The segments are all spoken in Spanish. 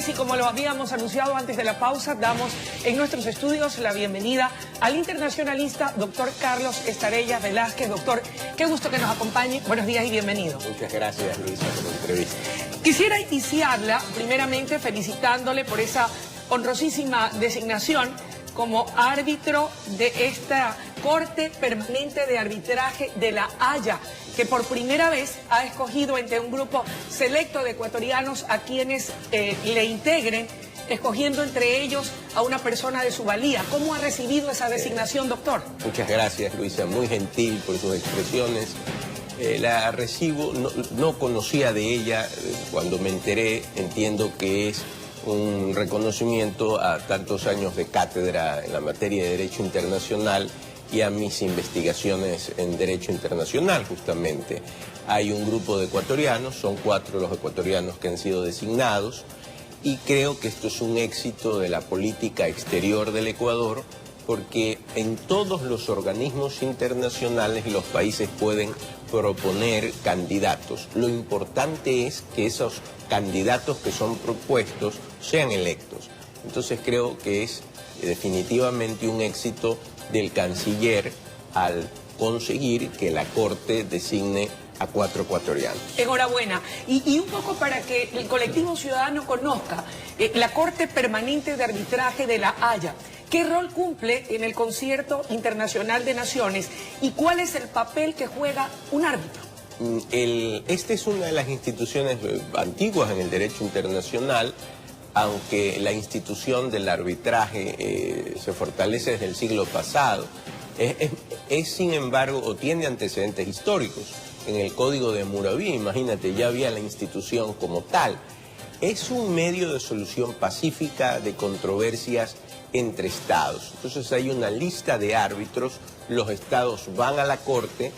tardes y como lo habíamos anunciado antes de la pausa, damos en nuestros estudios la bienvenida al internacionalista doctor Carlos Estarella Velázquez. Doctor, qué gusto que nos acompañe. Buenos días y bienvenido. Muchas gracias, Luisa, por la entrevista. Quisiera iniciarla primeramente felicitándole por esa honrosísima designación como árbitro de esta Corte Permanente de Arbitraje de La Haya, que por primera vez ha escogido entre un grupo selecto de ecuatorianos a quienes le integren, escogiendo entre ellos a una persona de su valía. ¿Cómo ha recibido esa designación, doctor? Muchas gracias, Luisa, muy gentil por sus expresiones. La recibo, no conocía de ella, cuando me enteré, entiendo que es un reconocimiento a tantos años de cátedra en la materia de Derecho Internacional y a mis investigaciones en Derecho Internacional, justamente. Hay un grupo de ecuatorianos, son 4 los ecuatorianos que han sido designados, y creo que esto es un éxito de la política exterior del Ecuador, porque en todos los organismos internacionales los países pueden proponer candidatos. Lo importante es que esos candidatos que son propuestos sean electos. Entonces creo que es definitivamente un éxito del canciller al conseguir que la Corte designe a 4 ecuatorianos. Enhorabuena. Y un poco para que el colectivo ciudadano conozca la Corte Permanente de Arbitraje de La Haya. ¿Qué rol cumple en el Concierto Internacional de Naciones y cuál es el papel que juega un árbitro? Esta es una de las instituciones antiguas en el derecho internacional, aunque la institución del arbitraje se fortalece desde el siglo pasado. Sin embargo, o tiene antecedentes históricos. En el Código de Hammurabi, imagínate, ya había la institución como tal. Es un medio de solución pacífica de controversias entre estados. Entonces hay una lista de árbitros, los estados van a la Corte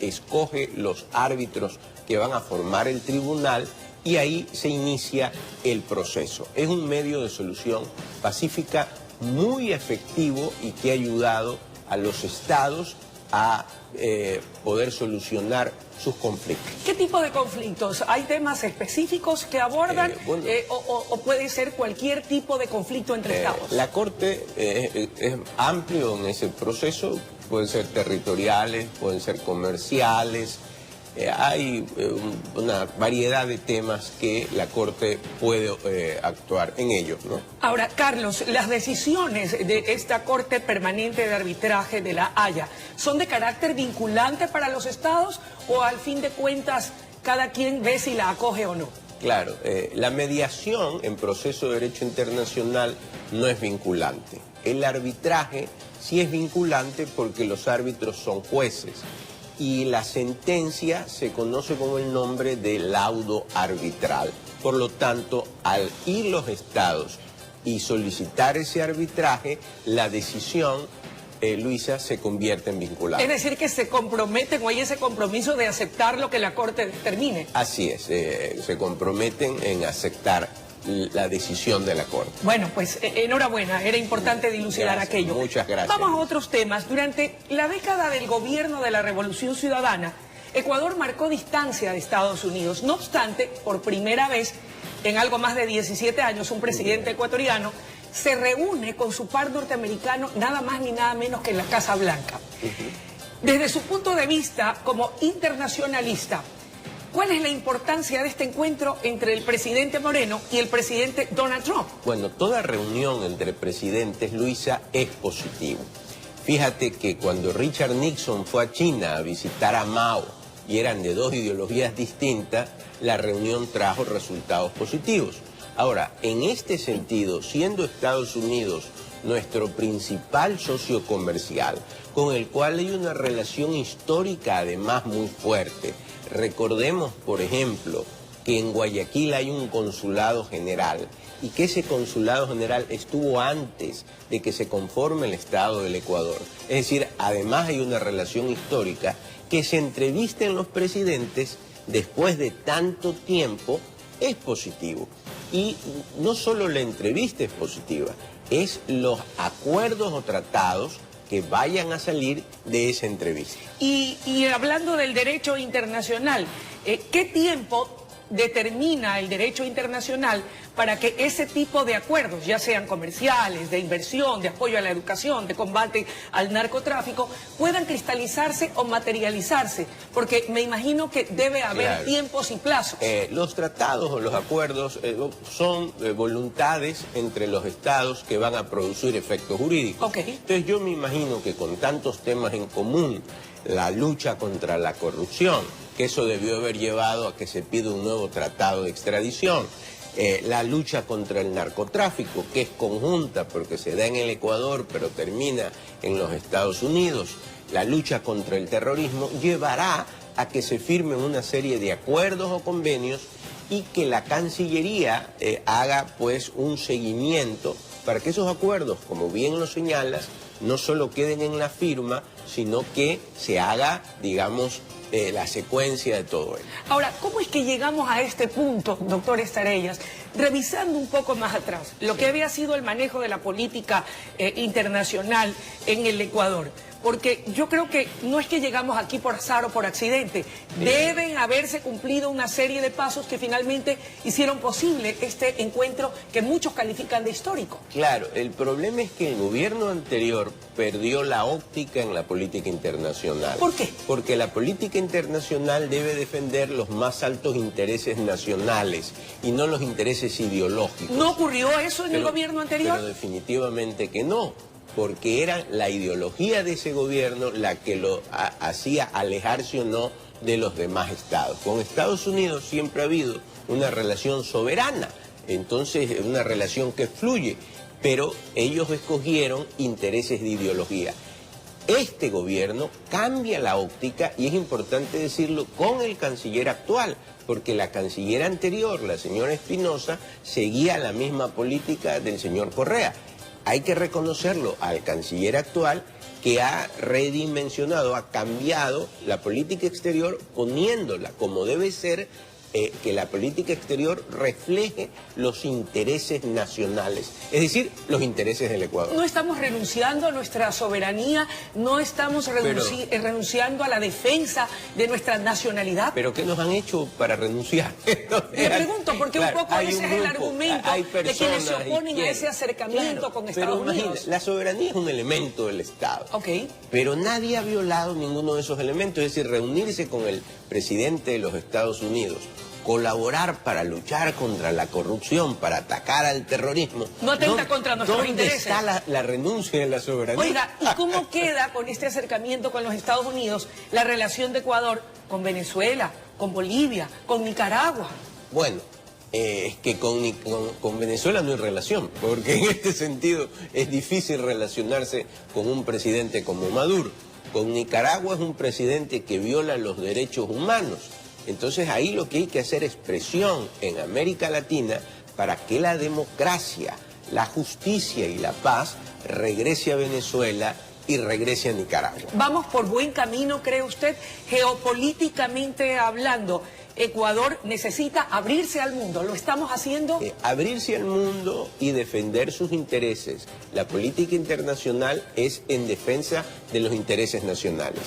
escoge los árbitros que van a formar el tribunal y ahí se inicia el proceso. Es un medio de solución pacífica muy efectivo y que ha ayudado a los estados a poder solucionar sus conflictos. ¿Qué tipo de conflictos? ¿Hay temas específicos que abordan o puede ser cualquier tipo de conflicto entre estados? La Corte es amplio en ese proceso, pueden ser territoriales, pueden ser comerciales, hay una variedad de temas que la Corte puede actuar en ellos, ¿no? Ahora, Carlos, las decisiones de esta Corte Permanente de Arbitraje de La Haya, ¿son de carácter vinculante para los estados o al fin de cuentas cada quien ve si la acoge o no? Claro, la mediación en proceso de derecho internacional no es vinculante. El arbitraje sí es vinculante porque los árbitros son jueces. Y la sentencia se conoce con el nombre de laudo arbitral. Por lo tanto, al ir los estados y solicitar ese arbitraje, la decisión, Luisa, se convierte en vinculante. Es decir, que se comprometen o hay ese compromiso de aceptar lo que la Corte determine. Así es, se comprometen en aceptar la decisión de la Corte. Bueno, pues enhorabuena, era importante dilucidar aquello. Muchas gracias. Vamos a otros temas. Durante la década del gobierno de la Revolución Ciudadana, Ecuador marcó distancia de Estados Unidos. No obstante, por primera vez en algo más de 17 años, un presidente ecuatoriano se reúne con su par norteamericano nada más ni nada menos que en la Casa Blanca. Desde su punto de vista como internacionalista, ¿cuál es la importancia de este encuentro entre el presidente Moreno y el presidente Donald Trump? Bueno, toda reunión entre presidentes, Luisa, es positiva. Fíjate que cuando Richard Nixon fue a China a visitar a Mao y eran de 2 ideologías distintas, la reunión trajo resultados positivos. Ahora, en este sentido, siendo Estados Unidos nuestro principal socio comercial, con el cual hay una relación histórica además muy fuerte. Recordemos, por ejemplo, que en Guayaquil hay un consulado general y que ese consulado general estuvo antes de que se conforme el Estado del Ecuador. Es decir, además hay una relación histórica, que se entrevisten los presidentes después de tanto tiempo es positivo. Y no solo la entrevista es positiva, es los acuerdos o tratados que vayan a salir de esa entrevista. Y hablando del derecho internacional, ¿qué tiempo determina el derecho internacional para que ese tipo de acuerdos, ya sean comerciales, de inversión, de apoyo a la educación, de combate al narcotráfico, puedan cristalizarse o materializarse? Porque me imagino que debe haber tiempos y plazos. Los tratados o los acuerdos son voluntades entre los estados que van a producir efectos jurídicos. Entonces yo me imagino que con tantos temas en común, la lucha contra la corrupción, que eso debió haber llevado a que se pida un nuevo tratado de extradición, la lucha contra el narcotráfico, que es conjunta porque se da en el Ecuador pero termina en los Estados Unidos, la lucha contra el terrorismo, llevará a que se firmen una serie de acuerdos o convenios y que la Cancillería haga pues un seguimiento para que esos acuerdos, como bien lo señalas, no solo queden en la firma, sino que se haga, digamos, la secuencia de todo ello. Ahora, ¿cómo es que llegamos a este punto, doctor Estarellas? Revisando un poco más atrás, lo que había sido el manejo de la política internacional en el Ecuador. Porque yo creo que no es que llegamos aquí por azar o por accidente. Deben haberse cumplido una serie de pasos que finalmente hicieron posible este encuentro que muchos califican de histórico. Claro, el problema es que el gobierno anterior perdió la óptica en la política internacional. ¿Por qué? Porque la política internacional debe defender los más altos intereses nacionales y no los intereses ideológicos. ¿No ocurrió eso en el gobierno anterior? Pero definitivamente que no. Porque era la ideología de ese gobierno la que lo hacía alejarse o no de los demás estados. Con Estados Unidos siempre ha habido una relación soberana, entonces una relación que fluye, pero ellos escogieron intereses de ideología. Este gobierno cambia la óptica, y es importante decirlo, con el canciller actual, porque la canciller anterior, la señora Espinosa, seguía la misma política del señor Correa. Hay que reconocerlo al canciller actual, que ha redimensionado, ha cambiado la política exterior, poniéndola como debe ser, que la política exterior refleje los intereses nacionales, es decir, los intereses del Ecuador. No estamos renunciando a nuestra soberanía, no estamos renunciando a la defensa de nuestra nacionalidad. ¿Pero qué nos han hecho para renunciar? Le pregunto, porque un poco ese es el argumento de quienes se oponen a ese acercamiento con Estados Unidos. La soberanía es un elemento del Estado, pero nadie ha violado ninguno de esos elementos, es decir, reunirse con el presidente de los Estados Unidos, colaborar para luchar contra la corrupción, para atacar al terrorismo. No atenta contra nuestros intereses. ¿Dónde está la renuncia de la soberanía? Oiga, ¿y cómo queda con este acercamiento con los Estados Unidos la relación de Ecuador con Venezuela, con Bolivia, con Nicaragua? Bueno, es que con Venezuela no hay relación, porque en este sentido es difícil relacionarse con un presidente como Maduro. Con Nicaragua es un presidente que viola los derechos humanos. Entonces ahí lo que hay que hacer es presión en América Latina para que la democracia, la justicia y la paz regrese a Venezuela y regrese a Nicaragua. ¿Vamos por buen camino, cree usted? Geopolíticamente hablando, Ecuador necesita abrirse al mundo. ¿Lo estamos haciendo? Abrirse al mundo y defender sus intereses. La política internacional es en defensa de los intereses nacionales.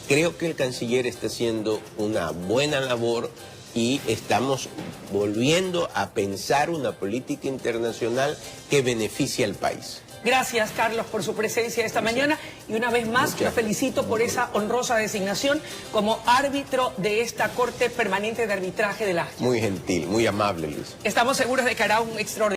Creo que el canciller está haciendo una buena labor y estamos volviendo a pensar una política internacional que beneficie al país. Gracias, Carlos, por su presencia esta mañana y una vez más lo felicito por esa honrosa designación como árbitro de esta Corte Permanente de Arbitraje de la Haya. Muy gentil, muy amable, Luis. Estamos seguros de que hará un extraordinario